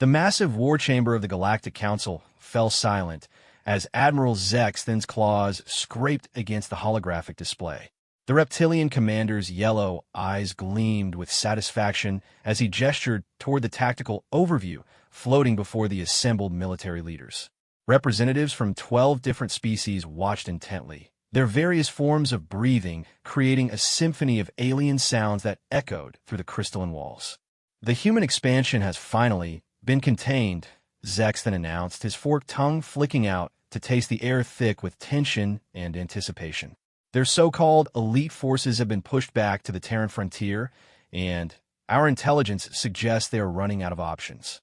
The massive war chamber of the Galactic Council fell silent as Admiral Zexthan's claws scraped against the holographic display. The reptilian commander's yellow eyes gleamed with satisfaction as he gestured toward the tactical overview floating before the assembled military leaders. Representatives from 12 different species watched intently, their various forms of breathing creating a symphony of alien sounds that echoed through the crystalline walls. The human expansion has finally been contained, Zexthan announced, his forked tongue flicking out to taste the air thick with tension and anticipation. Their so-called elite forces have been pushed back to the Terran frontier, and our intelligence suggests they are running out of options.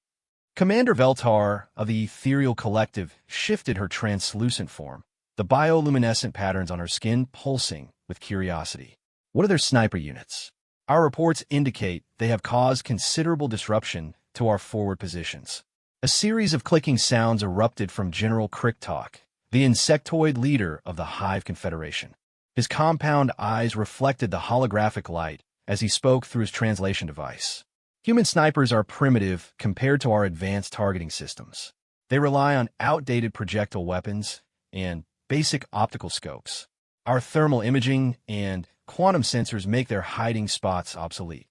Commander Veltar of the Ethereal Collective shifted her translucent form, the bioluminescent patterns on her skin pulsing with curiosity. What are their sniper units? Our reports indicate they have caused considerable disruption to our forward positions. A series of clicking sounds erupted from General Cricktalk, the insectoid leader of the Hive Confederation. His compound eyes reflected the holographic light as he spoke through his translation device. Human snipers are primitive compared to our advanced targeting systems. They rely on outdated projectile weapons and basic optical scopes. Our thermal imaging and quantum sensors make their hiding spots obsolete.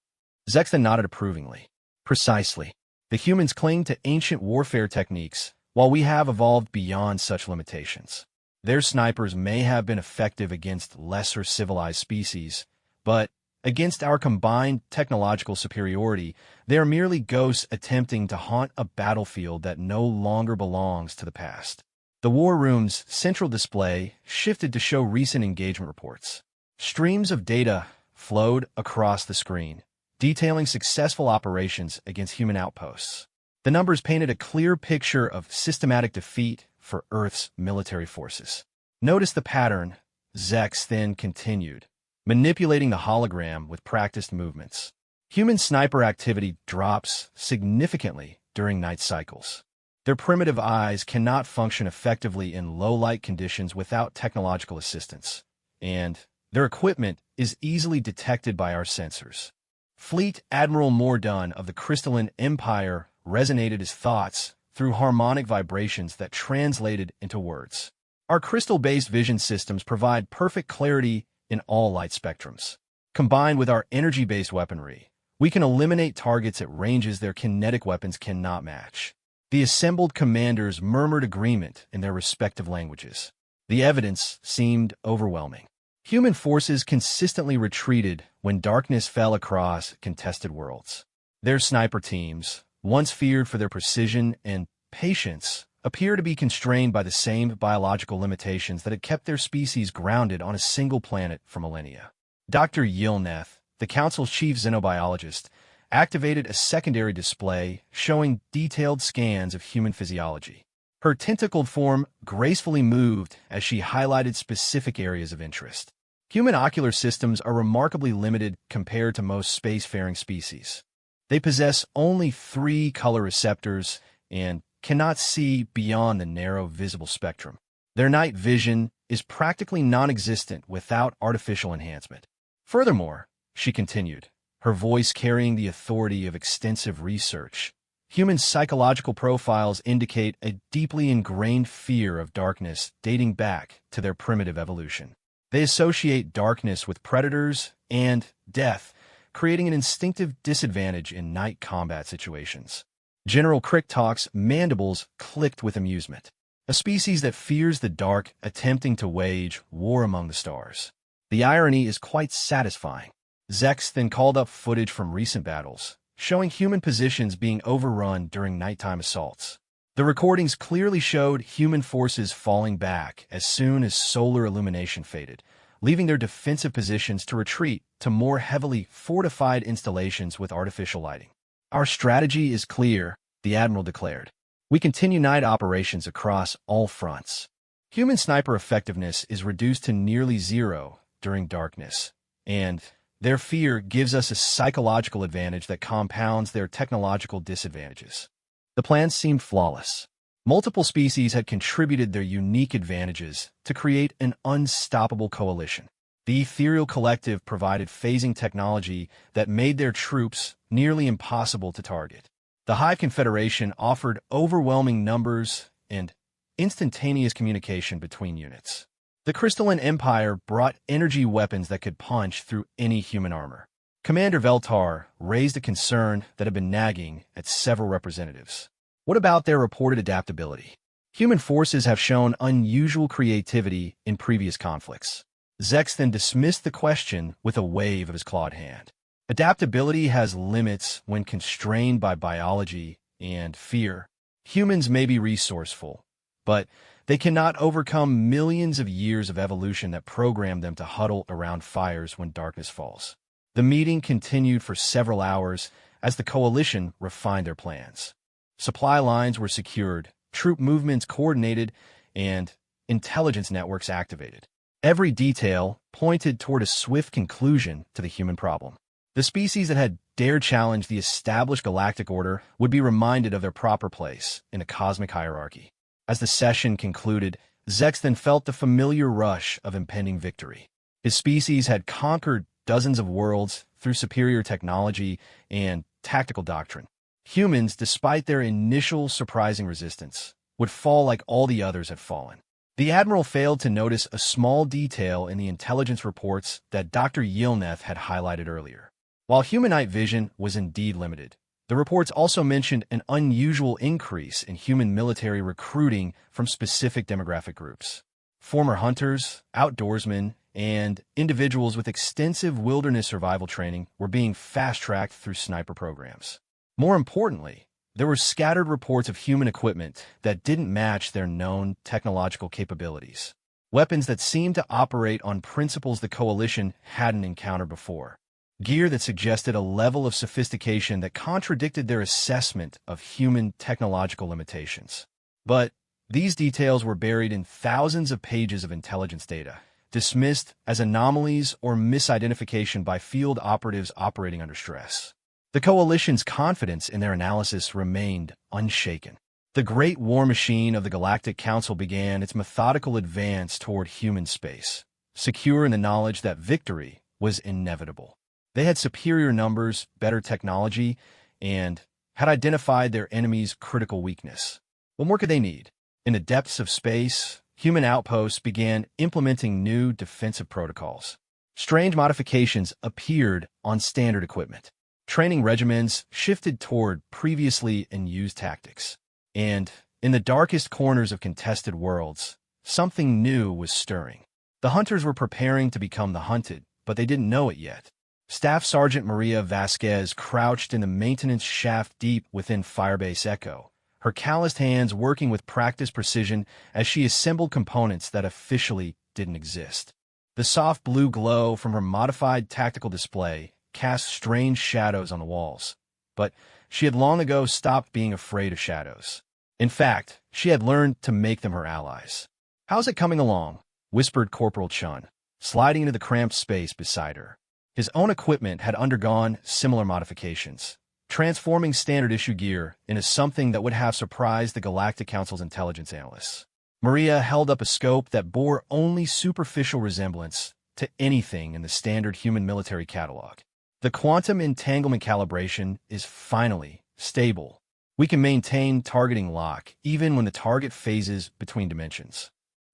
Zexthan nodded approvingly. Precisely. The humans cling to ancient warfare techniques, while we have evolved beyond such limitations. Their snipers may have been effective against lesser civilized species, but against our combined technological superiority, they are merely ghosts attempting to haunt a battlefield that no longer belongs to the past. The war room's central display shifted to show recent engagement reports. Streams of data flowed across the screen, detailing successful operations against human outposts. The numbers painted a clear picture of systematic defeat for Earth's military forces. Notice the pattern, Zexthan continued, manipulating the hologram with practiced movements. Human sniper activity drops significantly during night cycles. Their primitive eyes cannot function effectively in low-light conditions without technological assistance, and their equipment is easily detected by our sensors. Fleet Admiral Mordun of the Crystalline Empire resonated his thoughts through harmonic vibrations that translated into words. Our crystal-based vision systems provide perfect clarity in all light spectrums. Combined with our energy-based weaponry, we can eliminate targets at ranges their kinetic weapons cannot match. The assembled commanders murmured agreement in their respective languages. The evidence seemed overwhelming. Human forces consistently retreated when darkness fell across contested worlds. Their sniper teams, once feared for their precision and patience, appear to be constrained by the same biological limitations that had kept their species grounded on a single planet for millennia. Dr. Yilneth, the Council's chief xenobiologist, activated a secondary display showing detailed scans of human physiology. Her tentacled form gracefully moved as she highlighted specific areas of interest. Human ocular systems are remarkably limited compared to most spacefaring species. They possess only 3 color receptors and cannot see beyond the narrow visible spectrum. Their night vision is practically non-existent without artificial enhancement. Furthermore, she continued, her voice carrying the authority of extensive research, human psychological profiles indicate a deeply ingrained fear of darkness dating back to their primitive evolution. They associate darkness with predators and death, creating an instinctive disadvantage in night combat situations. General Cricktalk's mandibles clicked with amusement. A species that fears the dark attempting to wage war among the stars. The irony is quite satisfying. Zexthan called up footage from recent battles, showing human positions being overrun during nighttime assaults. The recordings clearly showed human forces falling back as soon as solar illumination faded, leaving their defensive positions to retreat to more heavily fortified installations with artificial lighting. Our strategy is clear, the Admiral declared. We continue night operations across all fronts. Human sniper effectiveness is reduced to nearly zero during darkness, and their fear gives us a psychological advantage that compounds their technological disadvantages. The plan seemed flawless. Multiple species had contributed their unique advantages to create an unstoppable coalition. The Ethereal Collective provided phasing technology that made their troops nearly impossible to target. The Hive Confederation offered overwhelming numbers and instantaneous communication between units. The Crystalline Empire brought energy weapons that could punch through any human armor. Commander Veltar raised a concern that had been nagging at several representatives. What about their reported adaptability? Human forces have shown unusual creativity in previous conflicts. Zex then dismissed the question with a wave of his clawed hand. Adaptability has limits when constrained by biology and fear. Humans may be resourceful, but they cannot overcome millions of years of evolution that program them to huddle around fires when darkness falls. The meeting continued for several hours as the coalition refined their plans. Supply lines were secured, troop movements coordinated, and intelligence networks activated. Every detail pointed toward a swift conclusion to the human problem. The species that had dared challenge the established galactic order would be reminded of their proper place in a cosmic hierarchy. As the session concluded, Zex then felt the familiar rush of impending victory. His species had conquered dozens of worlds through superior technology and tactical doctrine. Humans, despite their initial surprising resistance, would fall like all the others had fallen. The Admiral failed to notice a small detail in the intelligence reports that Dr. Yilneth had highlighted earlier. While human night vision was indeed limited, the reports also mentioned an unusual increase in human military recruiting from specific demographic groups. Former hunters, outdoorsmen, and individuals with extensive wilderness survival training were being fast-tracked through sniper programs. More importantly, there were scattered reports of human equipment that didn't match their known technological capabilities. Weapons that seemed to operate on principles the Coalition hadn't encountered before. Gear that suggested a level of sophistication that contradicted their assessment of human technological limitations. But these details were buried in thousands of pages of intelligence data, dismissed as anomalies or misidentification by field operatives operating under stress. The Coalition's confidence in their analysis remained unshaken. The great war machine of the Galactic Council began its methodical advance toward human space, secure in the knowledge that victory was inevitable. They had superior numbers, better technology, and had identified their enemy's critical weakness. What more could they need? In the depths of space, human outposts began implementing new defensive protocols. Strange modifications appeared on standard equipment. Training regimens shifted toward previously unused tactics. And in the darkest corners of contested worlds, something new was stirring. The hunters were preparing to become the hunted, but they didn't know it yet. Staff Sergeant Maria Vasquez crouched in the maintenance shaft deep within Firebase Echo, her calloused hands working with practiced precision as she assembled components that officially didn't exist. The soft blue glow from her modified tactical display cast strange shadows on the walls, but she had long ago stopped being afraid of shadows. In fact, she had learned to make them her allies. "How's it coming along?" whispered Corporal Chun, sliding into the cramped space beside her. His own equipment had undergone similar modifications, transforming standard-issue gear into something that would have surprised the Galactic Council's intelligence analysts. Maria held up a scope that bore only superficial resemblance to anything in the standard human military catalog. "The quantum entanglement calibration is finally stable. We can maintain targeting lock even when the target phases between dimensions."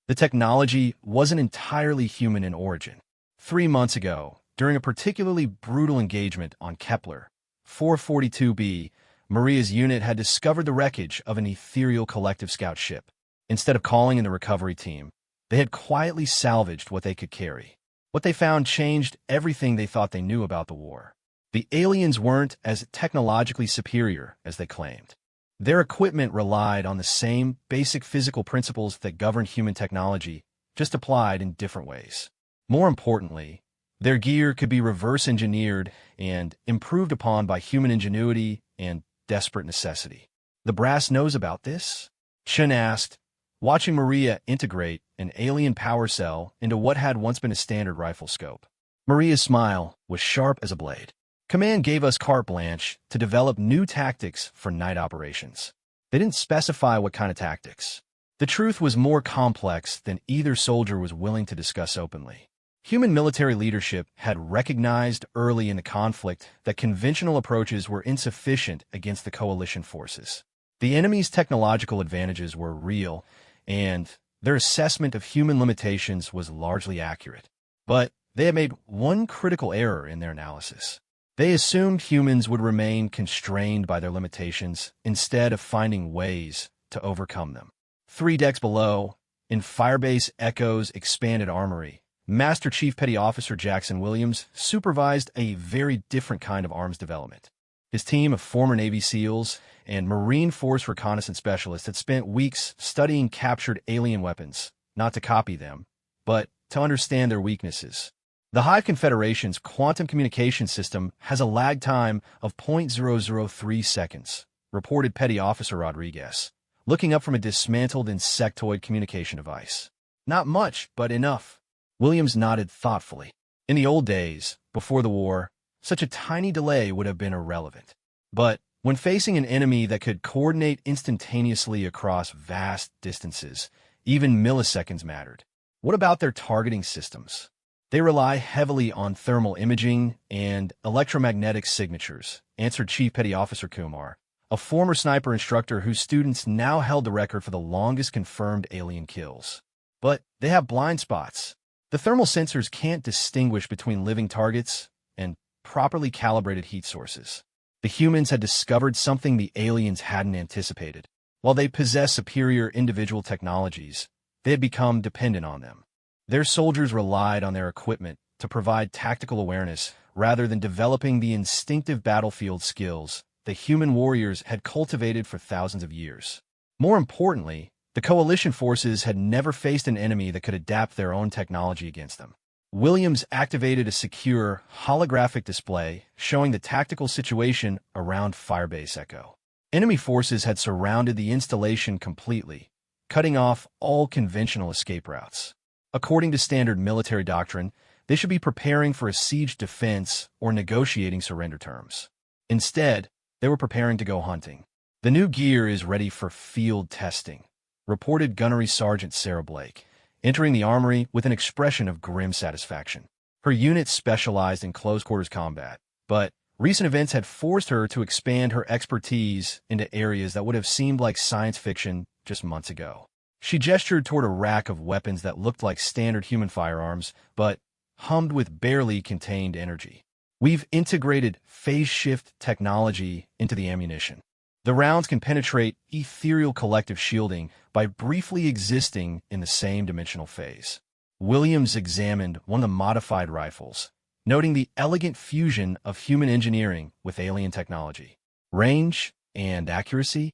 The technology wasn't entirely human in origin. 3 months ago, during a particularly brutal engagement on Kepler 442b, Maria's unit had discovered the wreckage of an ethereal collective scout ship. Instead of calling in the recovery team, they had quietly salvaged what they could carry. What they found changed everything they thought they knew about the war. The aliens weren't as technologically superior as they claimed. Their equipment relied on the same basic physical principles that govern human technology, just applied in different ways. More importantly, their gear could be reverse-engineered and improved upon by human ingenuity and desperate necessity. "The brass knows about this?" Chen asked, watching Maria integrate an alien power cell into what had once been a standard rifle scope. Maria's smile was sharp as a blade. "Command gave us carte blanche to develop new tactics for night operations. They didn't specify what kind of tactics. The truth was more complex than either soldier was willing to discuss openly. Human military leadership had recognized early in the conflict that conventional approaches were insufficient against the coalition forces. The enemy's technological advantages were real, and their assessment of human limitations was largely accurate. But they had made one critical error in their analysis. They assumed humans would remain constrained by their limitations instead of finding ways to overcome them. 3 decks below, in Firebase Echo's expanded armory, Master Chief Petty Officer Jackson Williams supervised a very different kind of arms development. His team of former Navy SEALs and Marine Force reconnaissance specialists had spent weeks studying captured alien weapons, not to copy them, but to understand their weaknesses. The Hive Confederation's quantum communication system has a lag time of 0.003 seconds, reported Petty Officer Rodriguez, looking up from a dismantled insectoid communication device. Not much, but enough. Williams nodded thoughtfully. In the old days, before the war, such a tiny delay would have been irrelevant. But when facing an enemy that could coordinate instantaneously across vast distances, even milliseconds mattered. What about their targeting systems? They rely heavily on thermal imaging and electromagnetic signatures, answered Chief Petty Officer Kumar, a former sniper instructor whose students now held the record for the longest confirmed alien kills. But they have blind spots. The thermal sensors can't distinguish between living targets and properly calibrated heat sources. The humans had discovered something the aliens hadn't anticipated. While they possess superior individual technologies, they had become dependent on them. Their soldiers relied on their equipment to provide tactical awareness rather than developing the instinctive battlefield skills the human warriors had cultivated for thousands of years. More importantly, the coalition forces had never faced an enemy that could adapt their own technology against them. Williams activated a secure, holographic display showing the tactical situation around Firebase Echo. Enemy forces had surrounded the installation completely, cutting off all conventional escape routes. According to standard military doctrine, they should be preparing for a siege defense or negotiating surrender terms. Instead, they were preparing to go hunting. The new gear is ready for field testing, reported Gunnery Sergeant Sarah Blake, entering the armory with an expression of grim satisfaction. Her unit specialized in close-quarters combat, but recent events had forced her to expand her expertise into areas that would have seemed like science fiction just months ago. She gestured toward a rack of weapons that looked like standard human firearms, but hummed with barely contained energy. We've integrated phase shift technology into the ammunition. The rounds can penetrate ethereal collective shielding by briefly existing in the same dimensional phase. Williams examined one of the modified rifles, noting the elegant fusion of human engineering with alien technology. Range and accuracy?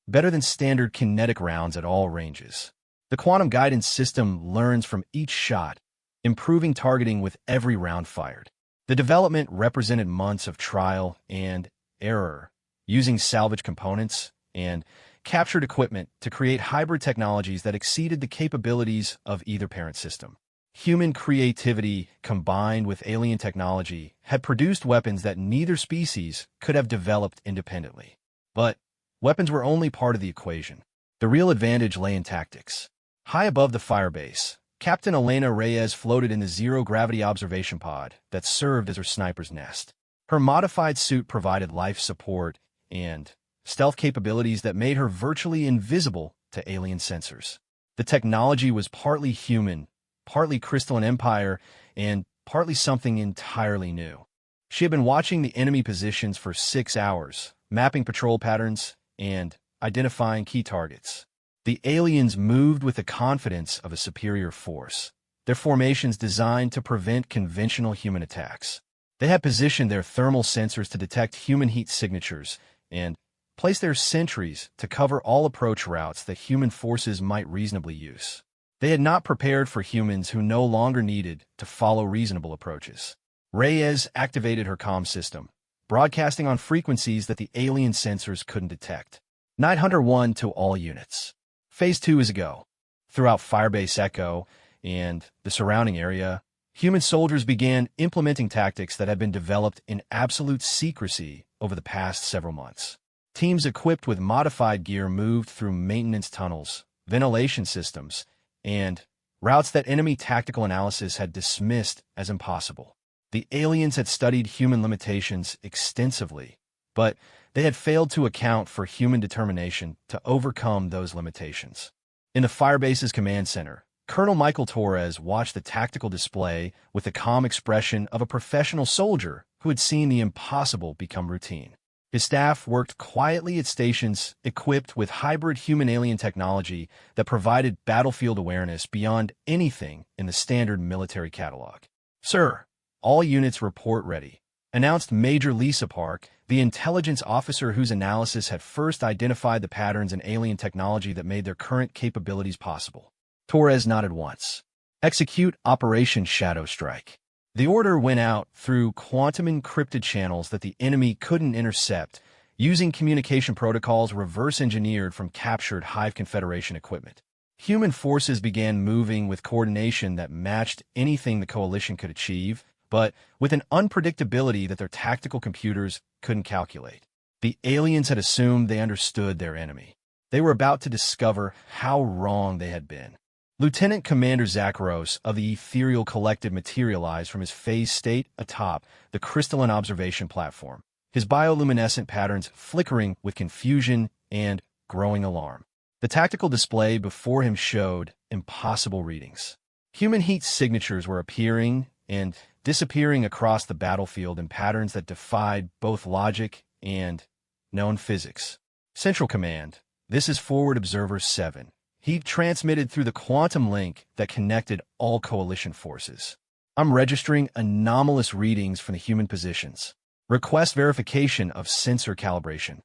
Better than standard kinetic rounds at all ranges. The quantum guidance system learns from each shot, improving targeting with every round fired. The development represented months of trial and error, using salvage components and captured equipment to create hybrid technologies that exceeded the capabilities of either parent system. Human creativity combined with alien technology had produced weapons that neither species could have developed independently. But weapons were only part of the equation. The real advantage lay in tactics. High above the firebase, Captain Elena Reyes floated in the zero-gravity observation pod that served as her sniper's nest. Her modified suit provided life support and stealth capabilities that made her virtually invisible to alien sensors. The technology was partly human, partly Crystalline Empire, and partly something entirely new. She had been watching the enemy positions for 6 hours, mapping patrol patterns and identifying key targets. The aliens moved with the confidence of a superior force, their formations designed to prevent conventional human attacks. They had positioned their thermal sensors to detect human heat signatures and placed their sentries to cover all approach routes that human forces might reasonably use. They had not prepared for humans who no longer needed to follow reasonable approaches. Reyes activated her comm system, broadcasting on frequencies that the alien sensors couldn't detect. Night Hunter 1 to all units. Phase 2 is a go. Throughout Firebase Echo and the surrounding area, human soldiers began implementing tactics that had been developed in absolute secrecy over the past several months. Teams equipped with modified gear moved through maintenance tunnels, ventilation systems, and routes that enemy tactical analysis had dismissed as impossible. The aliens had studied human limitations extensively, but they had failed to account for human determination to overcome those limitations. In the Firebase's command center, Colonel Michael Torres watched the tactical display with the calm expression of a professional soldier who had seen the impossible become routine. His staff worked quietly at stations equipped with hybrid human-alien technology that provided battlefield awareness beyond anything in the standard military catalog. "Sir, all units report ready," announced Major Lisa Park, the intelligence officer whose analysis had first identified the patterns in alien technology that made their current capabilities possible. Torres nodded once. "Execute Operation Shadow Strike." The order went out through quantum-encrypted channels that the enemy couldn't intercept, using communication protocols reverse-engineered from captured Hive Confederation equipment. Human forces began moving with coordination that matched anything the Coalition could achieve, but with an unpredictability that their tactical computers couldn't calculate. The aliens had assumed they understood their enemy. They were about to discover how wrong they had been. Lieutenant Commander Zakros of the Ethereal Collective materialized from his phase state atop the crystalline observation platform, his bioluminescent patterns flickering with confusion and growing alarm. The tactical display before him showed impossible readings. Human heat signatures were appearing and disappearing across the battlefield in patterns that defied both logic and known physics. "Central Command, this is Forward Observer 7. He transmitted through the quantum link that connected all Coalition forces. I'm registering anomalous readings from the human positions. Request verification of sensor calibration."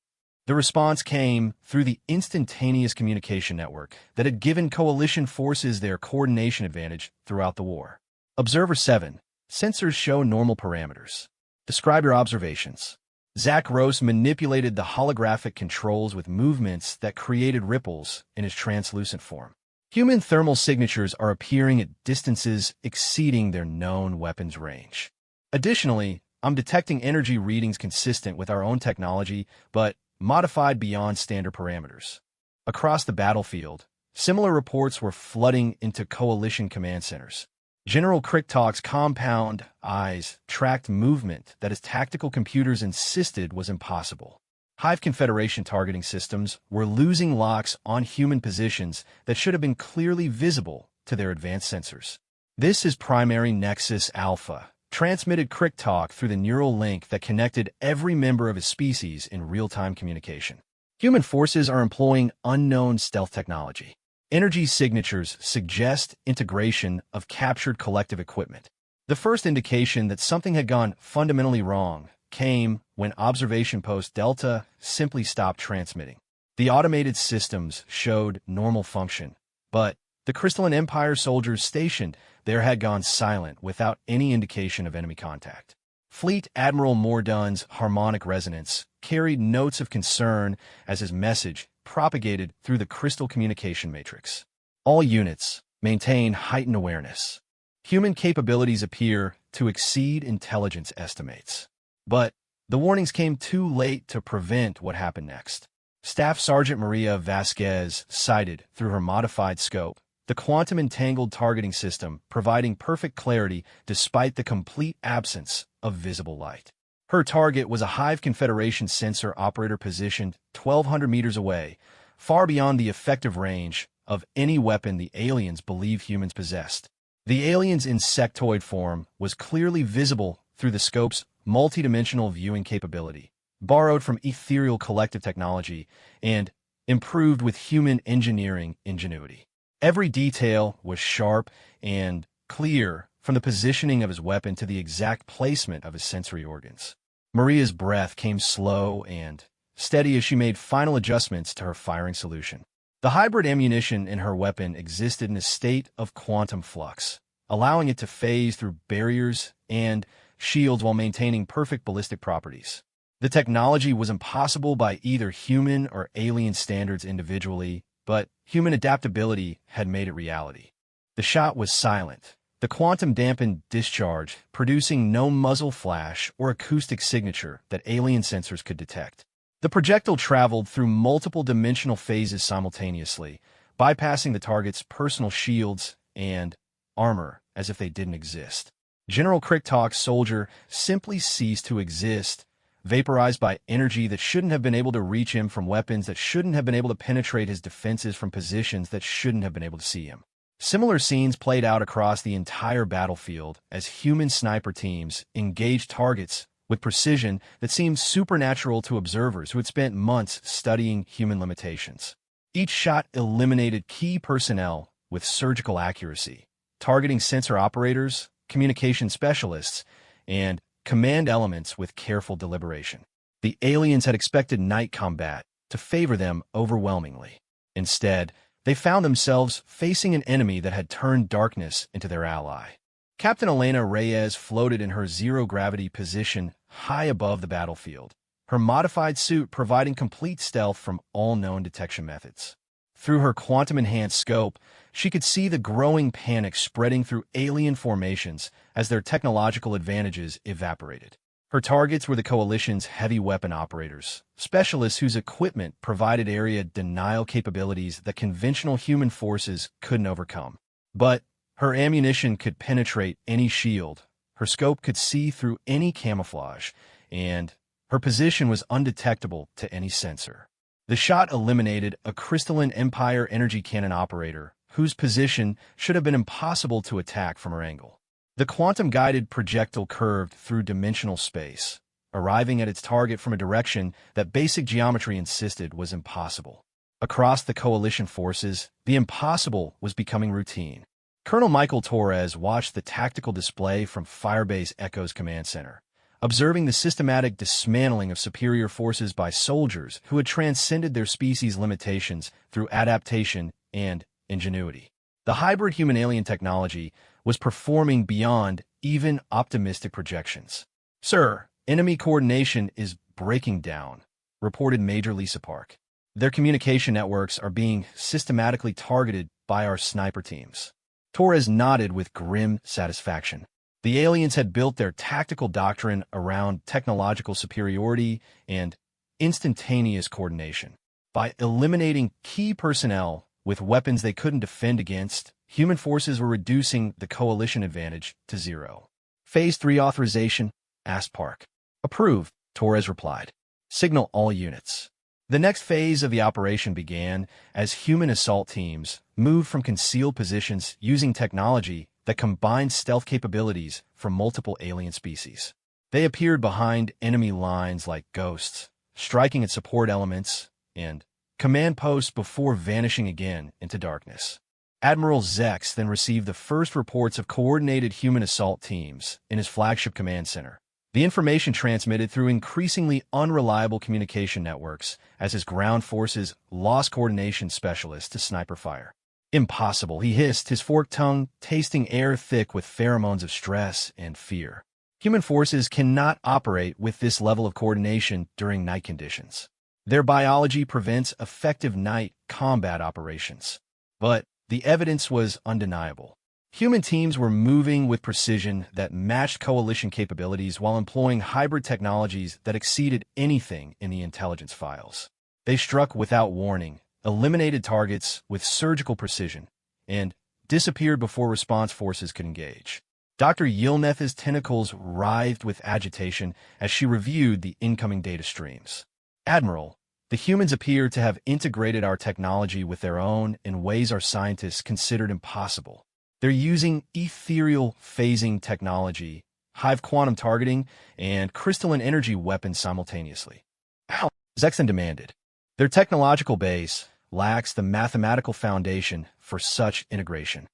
The response came through the instantaneous communication network that had given Coalition forces their coordination advantage throughout the war. "Observer 7, sensors show normal parameters. Describe your observations." Zach Rose manipulated the holographic controls with movements that created ripples in his translucent form. "Human thermal signatures are appearing at distances exceeding their known weapons range. Additionally, I'm detecting energy readings consistent with our own technology, but modified beyond standard parameters." Across the battlefield, similar reports were flooding into Coalition command centers. General Kricktalk's compound eyes tracked movement that his tactical computers insisted was impossible. Hive Confederation targeting systems were losing locks on human positions that should have been clearly visible to their advanced sensors. "This is Primary Nexus Alpha," transmitted Kricktalk through the neural link that connected every member of his species in real-time communication. "Human forces are employing unknown stealth technology. Energy signatures suggest integration of captured collective equipment." The first indication that something had gone fundamentally wrong came when Observation Post Delta simply stopped transmitting. The automated systems showed normal function, but the Crystalline Empire soldiers stationed there had gone silent without any indication of enemy contact. Fleet Admiral Mordun's harmonic resonance carried notes of concern as his message propagated through the crystal communication matrix. "All units, maintain heightened awareness. Human capabilities appear to exceed intelligence estimates." But the warnings came too late to prevent what happened next. Staff Sergeant Maria Vasquez sighted through her modified scope, the quantum-entangled targeting system providing perfect clarity despite the complete absence of visible light. Her target was a Hive Confederation sensor operator positioned 1,200 meters away, far beyond the effective range of any weapon the aliens believe humans possessed. The alien's insectoid form was clearly visible through the scope's multidimensional viewing capability, borrowed from ethereal collective technology and improved with human engineering ingenuity. Every detail was sharp and clear, from the positioning of his weapon to the exact placement of his sensory organs. Maria's breath came slow and steady as she made final adjustments to her firing solution. The hybrid ammunition in her weapon existed in a state of quantum flux, allowing it to phase through barriers and shields while maintaining perfect ballistic properties. The technology was impossible by either human or alien standards individually, but human adaptability had made it reality. The shot was silent, the quantum-dampened discharge producing no muzzle flash or acoustic signature that alien sensors could detect. The projectile traveled through multiple dimensional phases simultaneously, bypassing the target's personal shields and armor as if they didn't exist. General Cricktalk's soldier simply ceased to exist, vaporized by energy that shouldn't have been able to reach him from weapons that shouldn't have been able to penetrate his defenses from positions that shouldn't have been able to see him. Similar scenes played out across the entire battlefield as human sniper teams engaged targets with precision that seemed supernatural to observers who had spent months studying human limitations. Each shot eliminated key personnel with surgical accuracy, targeting sensor operators, communication specialists, and command elements with careful deliberation. The aliens had expected night combat to favor them overwhelmingly. Instead, they found themselves facing an enemy that had turned darkness into their ally. Captain Elena Reyes floated in her zero-gravity position high above the battlefield, her modified suit providing complete stealth from all known detection methods. Through her quantum-enhanced scope, she could see the growing panic spreading through alien formations as their technological advantages evaporated. Her targets were the Coalition's heavy weapon operators, specialists whose equipment provided area denial capabilities that conventional human forces couldn't overcome. But her ammunition could penetrate any shield, her scope could see through any camouflage, and her position was undetectable to any sensor. The shot eliminated a crystalline Empire energy cannon operator, whose position should have been impossible to attack from her angle. The quantum-guided projectile curved through dimensional space, arriving at its target from a direction that basic geometry insisted was impossible. Across the Coalition forces, the impossible was becoming routine. Colonel Michael Torres watched the tactical display from Firebase Echo's command center, observing the systematic dismantling of superior forces by soldiers who had transcended their species' limitations through adaptation and ingenuity. The hybrid human-alien technology was performing beyond even optimistic projections. "Sir, enemy coordination is breaking down," reported Major Lisa Park. "Their communication networks are being systematically targeted by our sniper teams." Torres nodded with grim satisfaction. The aliens had built their tactical doctrine around technological superiority and instantaneous coordination. By eliminating key personnel with weapons they couldn't defend against, human forces were reducing the Coalition advantage to zero. "Phase 3 authorization?" asked Park. "Approved," Torres replied. "Signal all units." The next phase of the operation began as human assault teams moved from concealed positions using technology that combined stealth capabilities from multiple alien species. They appeared behind enemy lines like ghosts, striking at support elements and command posts before vanishing again into darkness. Admiral Zex then received the first reports of coordinated human assault teams in his flagship command center. The information transmitted through increasingly unreliable communication networks as his ground forces lost coordination specialists to sniper fire. "Impossible," he hissed, his forked tongue tasting air thick with pheromones of stress and fear. "Human forces cannot operate with this level of coordination during night conditions. Their biology prevents effective night combat operations." But the evidence was undeniable. Human teams were moving with precision that matched Coalition capabilities while employing hybrid technologies that exceeded anything in the intelligence files. They struck without warning, eliminated targets with surgical precision, and disappeared before response forces could engage. Dr. Yilneth's tentacles writhed with agitation as she reviewed the incoming data streams. "Admiral, the humans appear to have integrated our technology with their own in ways our scientists considered impossible. They're using ethereal phasing technology, hive quantum targeting, and crystalline energy weapons simultaneously." "How?" Zexon demanded. "Their technological base lacks the mathematical foundation for such integration."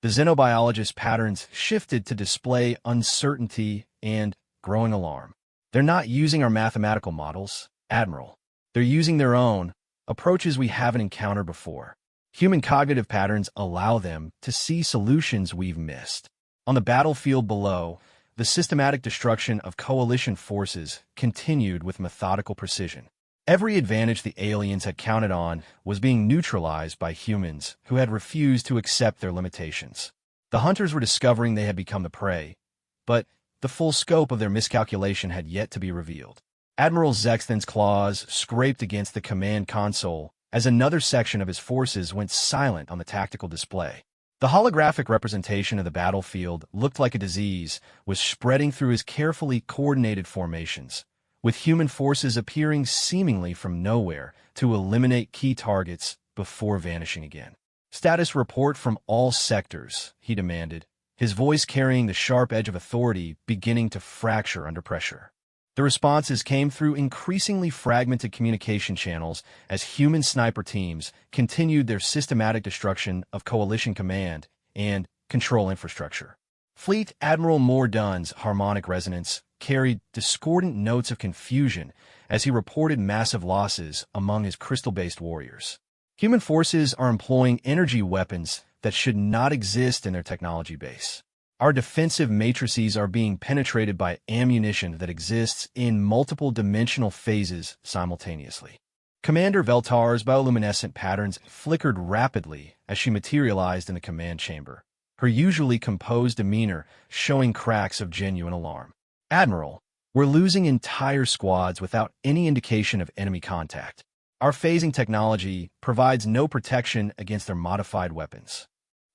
The xenobiologist's patterns shifted to display uncertainty and growing alarm. "They're not using our mathematical models, Admiral. They're using their own, approaches we haven't encountered before. Human cognitive patterns allow them to see solutions we've missed." On the battlefield below, the systematic destruction of Coalition forces continued with methodical precision. Every advantage the aliens had counted on was being neutralized by humans who had refused to accept their limitations. The hunters were discovering they had become the prey, but the full scope of their miscalculation had yet to be revealed. Admiral Zexton's claws scraped against the command console as another section of his forces went silent on the tactical display. The holographic representation of the battlefield looked like a disease was spreading through his carefully coordinated formations, with human forces appearing seemingly from nowhere to eliminate key targets before vanishing again. Status report from all sectors, he demanded, his voice carrying the sharp edge of authority beginning to fracture under pressure. The responses came through increasingly fragmented communication channels as human sniper teams continued their systematic destruction of coalition command and control infrastructure. Fleet Admiral Mordunn's harmonic resonance carried discordant notes of confusion as he reported massive losses among his crystal-based warriors. Human forces are employing energy weapons that should not exist in their technology base. Our defensive matrices are being penetrated by ammunition that exists in multiple dimensional phases simultaneously. Commander Veltar's bioluminescent patterns flickered rapidly as she materialized in the command chamber, her usually composed demeanor showing cracks of genuine alarm. Admiral, we're losing entire squads without any indication of enemy contact. Our phasing technology provides no protection against their modified weapons.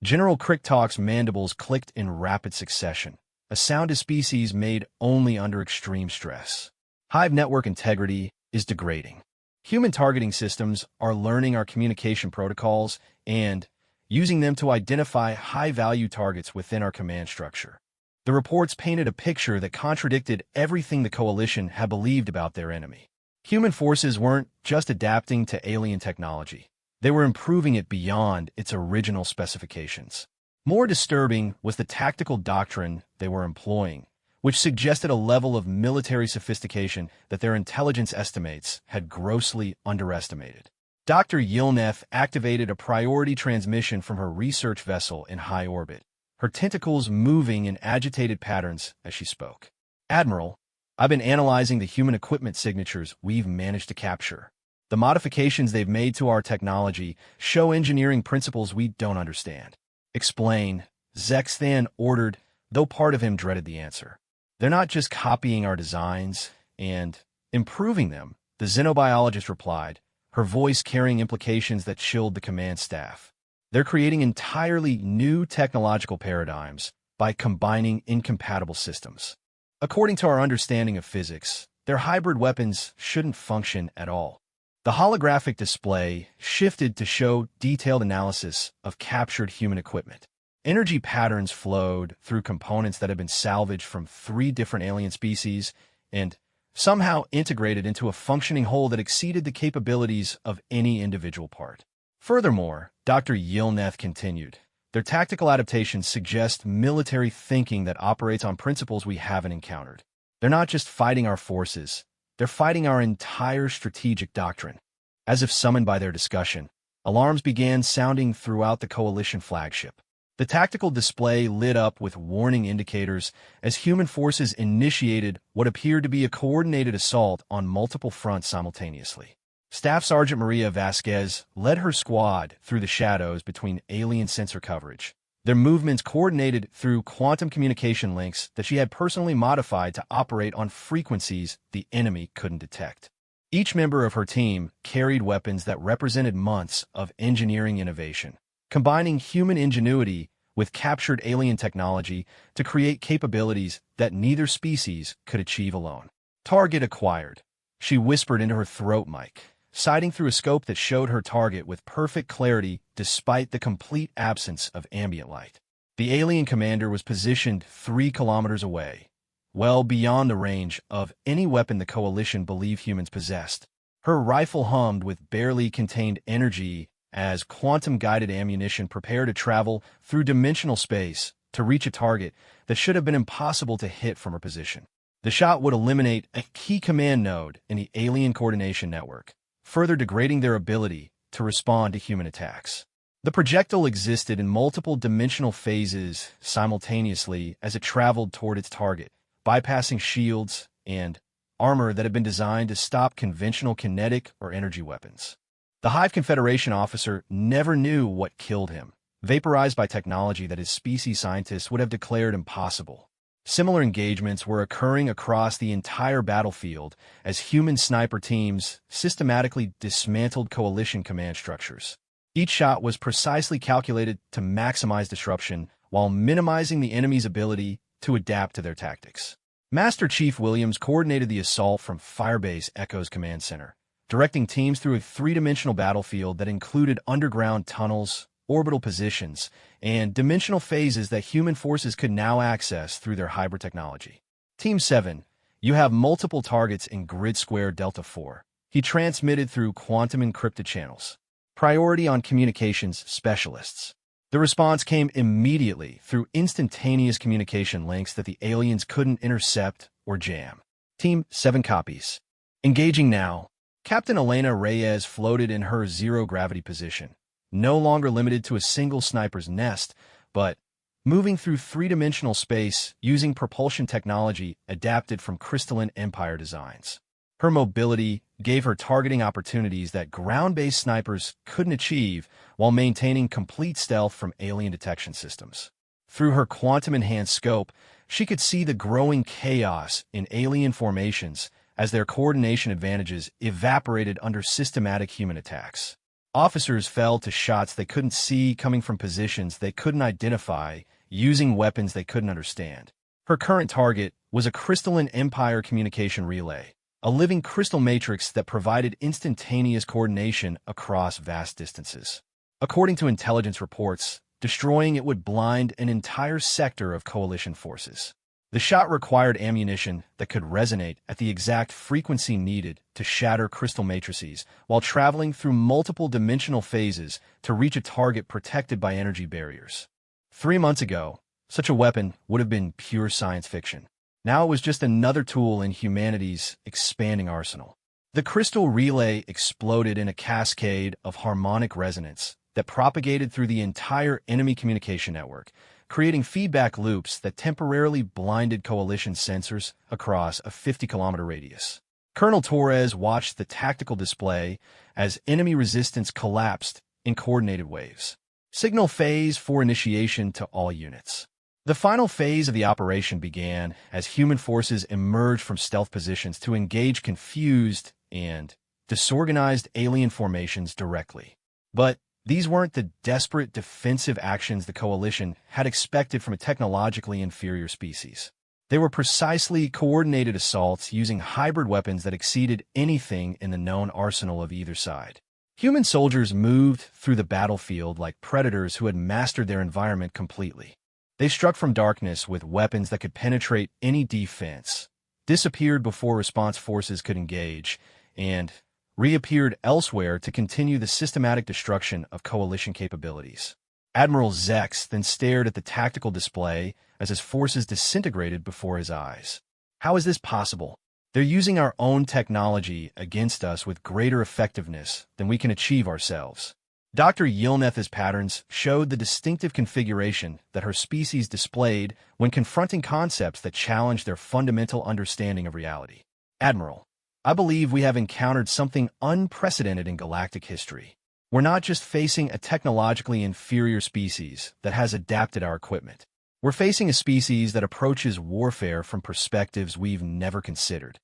General Cricktalk's mandibles clicked in rapid succession, a sound a species made only under extreme stress. Hive network integrity is degrading. Human targeting systems are learning our communication protocols and using them to identify high-value targets within our command structure. The reports painted a picture that contradicted everything the Coalition had believed about their enemy. Human forces weren't just adapting to alien technology. They were improving it beyond its original specifications. More disturbing was the tactical doctrine they were employing, which suggested a level of military sophistication that their intelligence estimates had grossly underestimated. Dr. Yilneth activated a priority transmission from her research vessel in high orbit, her tentacles moving in agitated patterns as she spoke. Admiral, I've been analyzing the human equipment signatures we've managed to capture. The modifications they've made to our technology show engineering principles we don't understand. Explain, Zexthan ordered, though part of him dreaded the answer. They're not just copying our designs and improving them, the xenobiologist replied, her voice carrying implications that chilled the command staff. They're creating entirely new technological paradigms by combining incompatible systems. According to our understanding of physics, their hybrid weapons shouldn't function at all. The holographic display shifted to show detailed analysis of captured human equipment. Energy patterns flowed through components that had been salvaged from 3 different alien species and somehow integrated into a functioning whole that exceeded the capabilities of any individual part. Furthermore, Dr. Yilneth continued, their tactical adaptations suggest military thinking that operates on principles we haven't encountered. They're not just fighting our forces. They're fighting our entire strategic doctrine. As if summoned by their discussion, alarms began sounding throughout the Coalition flagship. The tactical display lit up with warning indicators as human forces initiated what appeared to be a coordinated assault on multiple fronts simultaneously. Staff Sergeant Maria Vasquez led her squad through the shadows between alien sensor coverage, their movements coordinated through quantum communication links that she had personally modified to operate on frequencies the enemy couldn't detect. Each member of her team carried weapons that represented months of engineering innovation, combining human ingenuity with captured alien technology to create capabilities that neither species could achieve alone. Target acquired, she whispered into her throat mic, sighting through a scope that showed her target with perfect clarity despite the complete absence of ambient light. The alien commander was positioned 3 kilometers away, well beyond the range of any weapon the Coalition believed humans possessed. Her rifle hummed with barely contained energy as quantum-guided ammunition prepared to travel through dimensional space to reach a target that should have been impossible to hit from her position. The shot would eliminate a key command node in the alien coordination network, further degrading their ability to respond to human attacks. The projectile existed in multiple dimensional phases simultaneously as it traveled toward its target, bypassing shields and armor that had been designed to stop conventional kinetic or energy weapons. The Hive Confederation officer never knew what killed him, vaporized by technology that his species scientists would have declared impossible. Similar engagements were occurring across the entire battlefield as human sniper teams systematically dismantled Coalition command structures. Each shot was precisely calculated to maximize disruption while minimizing the enemy's ability to adapt to their tactics. Master Chief Williams coordinated the assault from Firebase Echo's command center, directing teams through a three-dimensional battlefield that included underground tunnels, orbital positions, and dimensional phases that human forces could now access through their hybrid technology. Team 7, you have multiple targets in Grid Square Delta 4. He transmitted through quantum encrypted channels. Priority on communications specialists. The response came immediately through instantaneous communication links that the aliens couldn't intercept or jam. Team 7 copies. Engaging now. Captain Elena Reyes floated in her zero-gravity position, no longer limited to a single sniper's nest, but moving through three-dimensional space using propulsion technology adapted from Crystalline Empire designs. Her mobility gave her targeting opportunities that ground-based snipers couldn't achieve while maintaining complete stealth from alien detection systems. Through her quantum-enhanced scope, she could see the growing chaos in alien formations as their coordination advantages evaporated under systematic human attacks. Officers fell to shots they couldn't see coming from positions they couldn't identify, using weapons they couldn't understand. Her current target was a Crystalline Empire communication relay, a living crystal matrix that provided instantaneous coordination across vast distances. According to intelligence reports, destroying it would blind an entire sector of coalition forces. The shot required ammunition that could resonate at the exact frequency needed to shatter crystal matrices while traveling through multiple dimensional phases to reach a target protected by energy barriers. 3 months ago, such a weapon would have been pure science fiction. Now it was just another tool in humanity's expanding arsenal. The crystal relay exploded in a cascade of harmonic resonance that propagated through the entire enemy communication network, creating feedback loops that temporarily blinded coalition sensors across a 50-kilometer radius. Colonel Torres watched the tactical display as enemy resistance collapsed in coordinated waves. Signal phase for initiation to all units. The final phase of the operation began as human forces emerged from stealth positions to engage confused and disorganized alien formations directly. But these weren't the desperate defensive actions the Coalition had expected from a technologically inferior species. They were precisely coordinated assaults using hybrid weapons that exceeded anything in the known arsenal of either side. Human soldiers moved through the battlefield like predators who had mastered their environment completely. They struck from darkness with weapons that could penetrate any defense, disappeared before response forces could engage, and reappeared elsewhere to continue the systematic destruction of Coalition capabilities. Admiral Zex then stared at the tactical display as his forces disintegrated before his eyes. How is this possible? They're using our own technology against us with greater effectiveness than we can achieve ourselves. Dr. Yilneth's patterns showed the distinctive configuration that her species displayed when confronting concepts that challenged their fundamental understanding of reality. Admiral, I believe we have encountered something unprecedented in galactic history. We're not just facing a technologically inferior species that has adapted our equipment. We're facing a species that approaches warfare from perspectives we've never considered.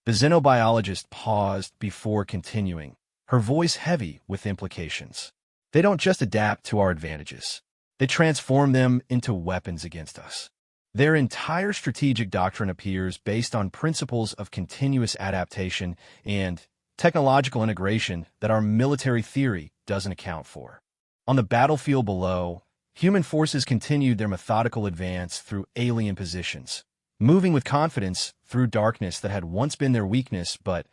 The xenobiologist paused before continuing, her voice heavy with implications. They don't just adapt to our advantages. They transform them into weapons against us. Their entire strategic doctrine appears based on principles of continuous adaptation and technological integration that our military theory doesn't account for. On the battlefield below, human forces continued their methodical advance through alien positions, moving with confidence through darkness that had once been their weakness but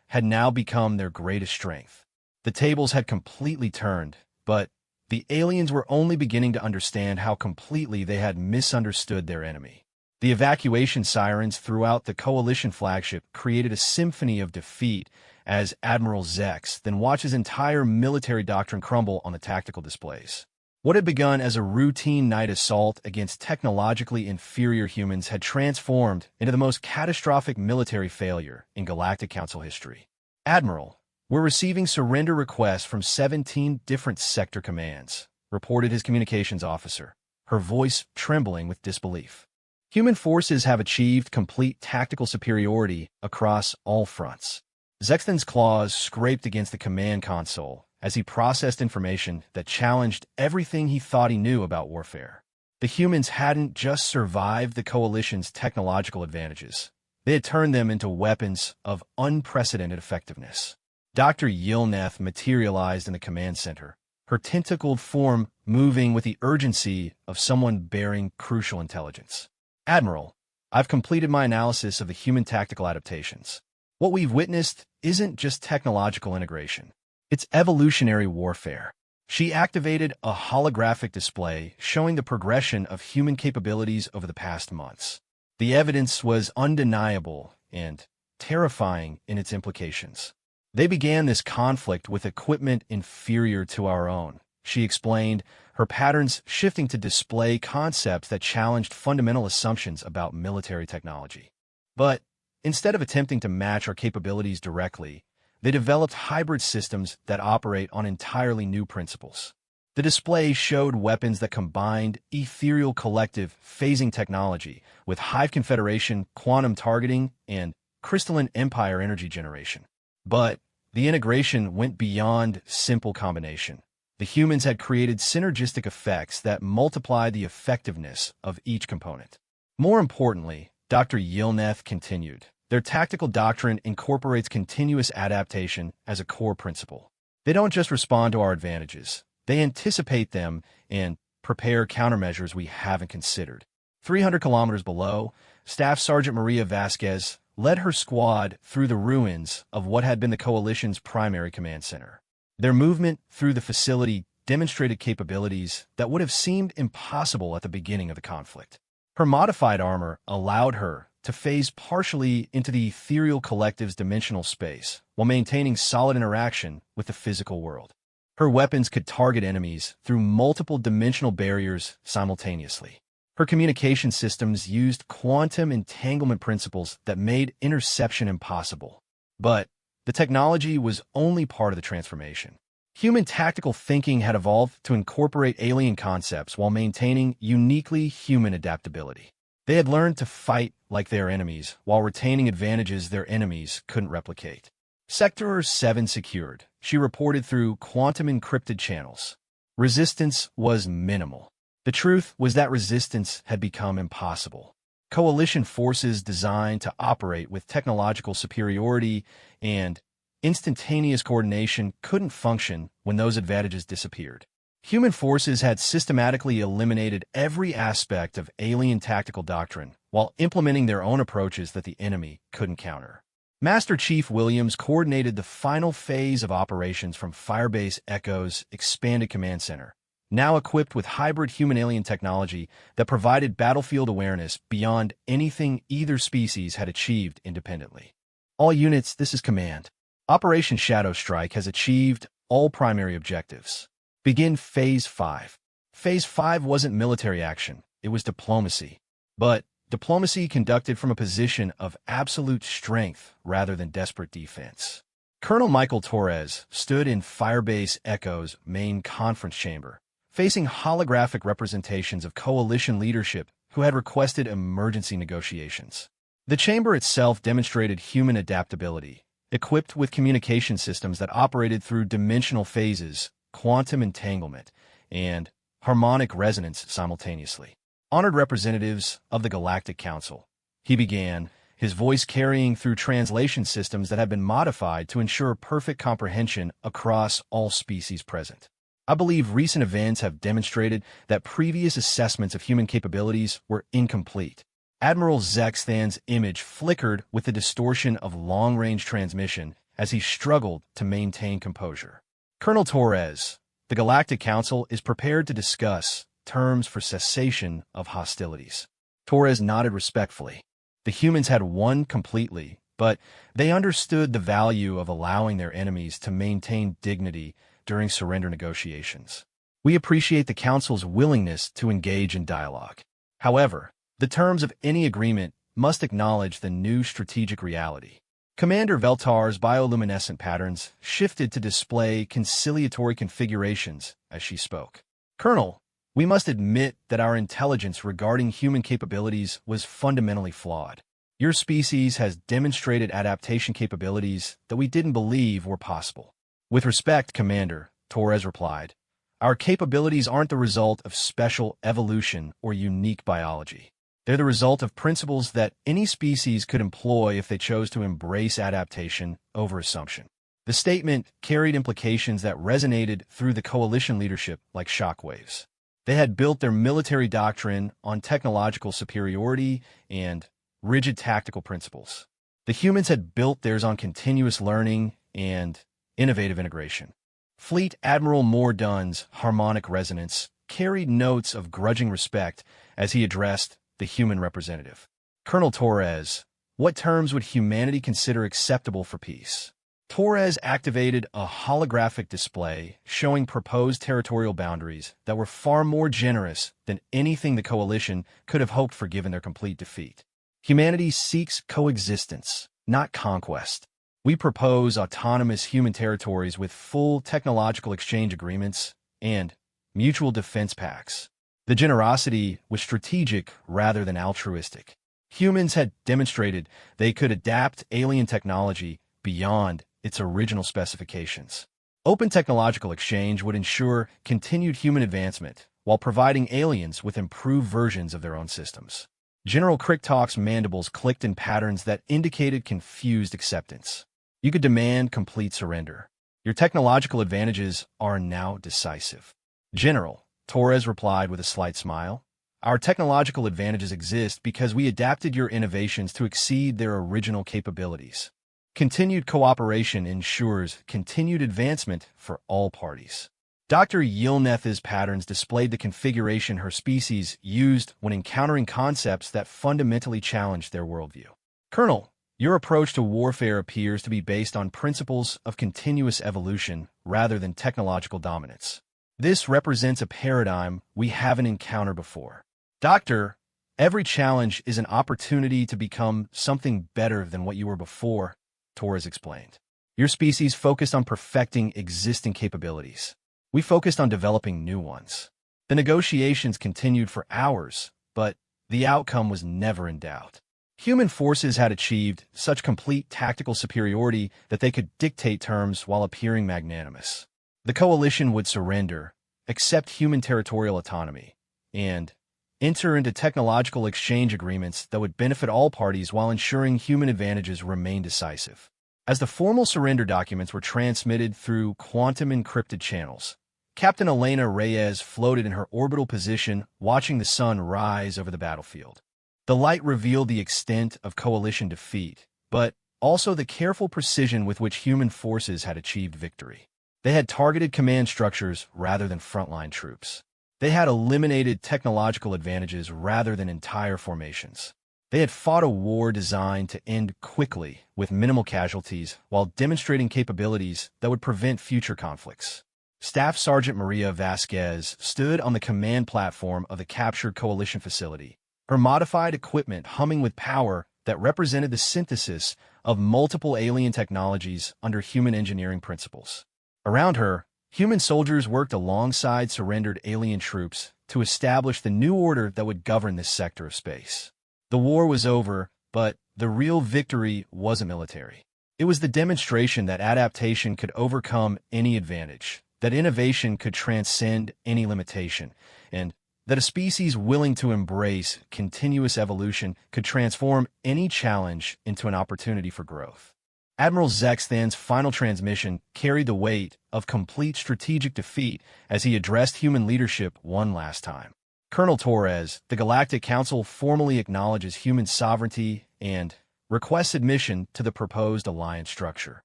had now become their greatest strength. The tables had completely turned, but the aliens were only beginning to understand how completely they had misunderstood their enemy. The evacuation sirens throughout the Coalition flagship created a symphony of defeat as Admiral Zex then watched his entire military doctrine crumble on the tactical displays. What had begun as a routine night assault against technologically inferior humans had transformed into the most catastrophic military failure in Galactic Council history. Admiral, we're receiving surrender requests from 17 different sector commands, reported his communications officer, her voice trembling with disbelief. Human forces have achieved complete tactical superiority across all fronts. Zexton's claws scraped against the command console as he processed information that challenged everything he thought he knew about warfare. The humans hadn't just survived the Coalition's technological advantages. They had turned them into weapons of unprecedented effectiveness. Dr. Yilneth materialized in the command center, her tentacled form moving with the urgency of someone bearing crucial intelligence. "Admiral, I've completed my analysis of the human tactical adaptations. What we've witnessed isn't just technological integration. It's evolutionary warfare." She activated a holographic display showing the progression of human capabilities over the past months. The evidence was undeniable and terrifying in its implications. "They began this conflict with equipment inferior to our own," she explained, her patterns shifting to display concepts that challenged fundamental assumptions about military technology. "But instead of attempting to match our capabilities directly, they developed hybrid systems that operate on entirely new principles." The display showed weapons that combined ethereal collective phasing technology with Hive Confederation quantum targeting and crystalline empire energy generation. But the integration went beyond simple combination. The humans had created synergistic effects that multiplied the effectiveness of each component. More importantly, Dr. Yilneth continued, their tactical doctrine incorporates continuous adaptation as a core principle. They don't just respond to our advantages. They anticipate them and prepare countermeasures we haven't considered. 300 kilometers below, Staff Sergeant Maria Vasquez led her squad through the ruins of what had been the Coalition's primary command center. Their movement through the facility demonstrated capabilities that would have seemed impossible at the beginning of the conflict. Her modified armor allowed her to phase partially into the ethereal collective's dimensional space while maintaining solid interaction with the physical world. Her weapons could target enemies through multiple dimensional barriers simultaneously. Her communication systems used quantum entanglement principles that made interception impossible. But the technology was only part of the transformation. Human tactical thinking had evolved to incorporate alien concepts while maintaining uniquely human adaptability. They had learned to fight like their enemies while retaining advantages their enemies couldn't replicate. Sector 7 secured, she reported through quantum encrypted channels. Resistance was minimal. The truth was that resistance had become impossible. Coalition forces designed to operate with technological superiority and instantaneous coordination couldn't function when those advantages disappeared. Human forces had systematically eliminated every aspect of alien tactical doctrine while implementing their own approaches that the enemy couldn't counter. Master Chief Williams coordinated the final phase of operations from Firebase Echo's expanded command center, now equipped with hybrid human-alien technology that provided battlefield awareness beyond anything either species had achieved independently. "All units, this is Command. Operation Shadow Strike has achieved all primary objectives. Begin Phase 5. Phase 5 wasn't military action, it was diplomacy. But diplomacy conducted from a position of absolute strength rather than desperate defense." Colonel Michael Torres stood in Firebase Echo's main conference chamber, facing holographic representations of coalition leadership who had requested emergency negotiations. The chamber itself demonstrated human adaptability, equipped with communication systems that operated through dimensional phases, quantum entanglement, and harmonic resonance simultaneously. "Honored representatives of the Galactic Council," he began, his voice carrying through translation systems that had been modified to ensure perfect comprehension across all species present. "I believe recent events have demonstrated that previous assessments of human capabilities were incomplete." Admiral Zexthan's image flickered with the distortion of long-range transmission as he struggled to maintain composure. "Colonel Torres, the Galactic Council is prepared to discuss terms for cessation of hostilities." Torres nodded respectfully. The humans had won completely, but they understood the value of allowing their enemies to maintain dignity during surrender negotiations. "We appreciate the Council's willingness to engage in dialogue. However, the terms of any agreement must acknowledge the new strategic reality." Commander Veltar's bioluminescent patterns shifted to display conciliatory configurations as she spoke. "Colonel, we must admit that our intelligence regarding human capabilities was fundamentally flawed. Your species has demonstrated adaptation capabilities that we didn't believe were possible." "With respect, Commander, Torres replied. Our capabilities aren't the result of special evolution or unique biology. They're the result of principles that any species could employ if they chose to embrace adaptation over assumption. The statement carried implications that resonated through the coalition leadership like shockwaves. They had built their military doctrine on technological superiority and rigid tactical principles. The humans had built theirs on continuous learning and innovative integration. Fleet Admiral Mordunn's harmonic resonance carried notes of grudging respect as he addressed the human representative. Colonel Torres, what terms would humanity consider acceptable for peace? Torres activated a holographic display showing proposed territorial boundaries that were far more generous than anything the coalition could have hoped for given their complete defeat. Humanity seeks coexistence, not conquest. We propose autonomous human territories with full technological exchange agreements and mutual defense pacts. The generosity was strategic rather than altruistic. Humans had demonstrated they could adapt alien technology beyond its original specifications. Open technological exchange would ensure continued human advancement while providing aliens with improved versions of their own systems. General Cricktalk's mandibles clicked in patterns that indicated confused acceptance. You could demand complete surrender. Your technological advantages are now decisive. General, Torres replied with a slight smile, our technological advantages exist because we adapted your innovations to exceed their original capabilities. Continued cooperation ensures continued advancement for all parties. Dr. Yilneth's patterns displayed the configuration her species used when encountering concepts that fundamentally challenged their worldview. Colonel, your approach to warfare appears to be based on principles of continuous evolution rather than technological dominance. This represents a paradigm we haven't encountered before. Doctor, every challenge is an opportunity to become something better than what you were before, Torres explained. Your species focused on perfecting existing capabilities. We focused on developing new ones. The negotiations continued for hours, but the outcome was never in doubt. Human forces had achieved such complete tactical superiority that they could dictate terms while appearing magnanimous. The coalition would surrender, accept human territorial autonomy, and enter into technological exchange agreements that would benefit all parties while ensuring human advantages remained decisive. As the formal surrender documents were transmitted through quantum-encrypted channels, Captain Elena Reyes floated in her orbital position, watching the sun rise over the battlefield. The light revealed the extent of coalition defeat, but also the careful precision with which human forces had achieved victory. They had targeted command structures rather than frontline troops. They had eliminated technological advantages rather than entire formations. They had fought a war designed to end quickly with minimal casualties while demonstrating capabilities that would prevent future conflicts. Staff Sergeant Maria Vasquez stood on the command platform of the captured coalition facility, her modified equipment humming with power that represented the synthesis of multiple alien technologies under human engineering principles. Around her, human soldiers worked alongside surrendered alien troops to establish the new order that would govern this sector of space. The war was over, but the real victory wasn't military. It was the demonstration that adaptation could overcome any advantage, that innovation could transcend any limitation, and that a species willing to embrace continuous evolution could transform any challenge into an opportunity for growth. Admiral Zexthan's final transmission carried the weight of complete strategic defeat as he addressed human leadership one last time. Colonel Torres, the Galactic Council formally acknowledges human sovereignty and requests admission to the proposed alliance structure.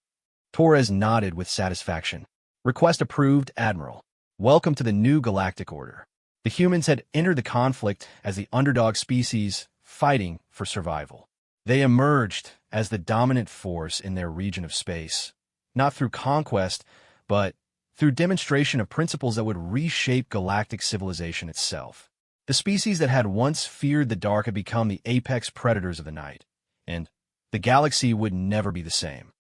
Torres nodded with satisfaction. Request approved, Admiral. Welcome to the new Galactic Order. The humans had entered the conflict as the underdog species, fighting for survival. They emerged as the dominant force in their region of space, not through conquest, but through demonstration of principles that would reshape galactic civilization itself. The species that had once feared the dark had become the apex predators of the night, and the galaxy would never be the same.